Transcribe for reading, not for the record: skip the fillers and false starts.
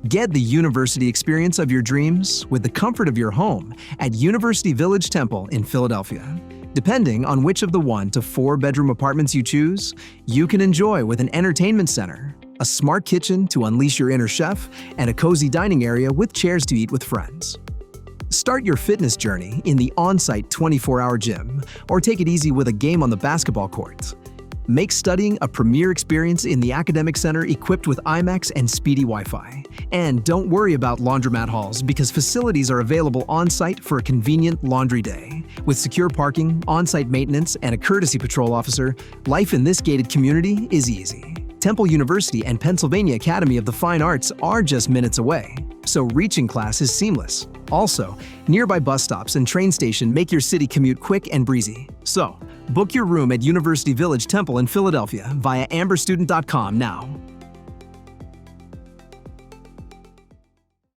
Get the university experience of your dreams with the comfort of your home at University Village Temple in Philadelphia. Depending on which of the 1 to 4 bedroom apartments you choose, you can enjoy with an entertainment center, a smart kitchen to unleash your inner chef, and a cozy dining area with chairs to eat with friends. Start your fitness journey in the on-site 24-hour gym, or take it easy with a game on the basketball courts. Make studying a premier experience in the academic center equipped with IMAX and speedy Wi-Fi. And don't worry about laundromat halls because facilities are available on-site for a convenient laundry day. With secure parking, on-site maintenance, and a courtesy patrol officer, life in this gated community is easy. Temple University and Pennsylvania Academy of the Fine Arts are just minutes away, so reaching class is seamless. Also, nearby bus stops and train station make your city commute quick and breezy. So, book your room at University Village Temple in Philadelphia via amberstudent.com now.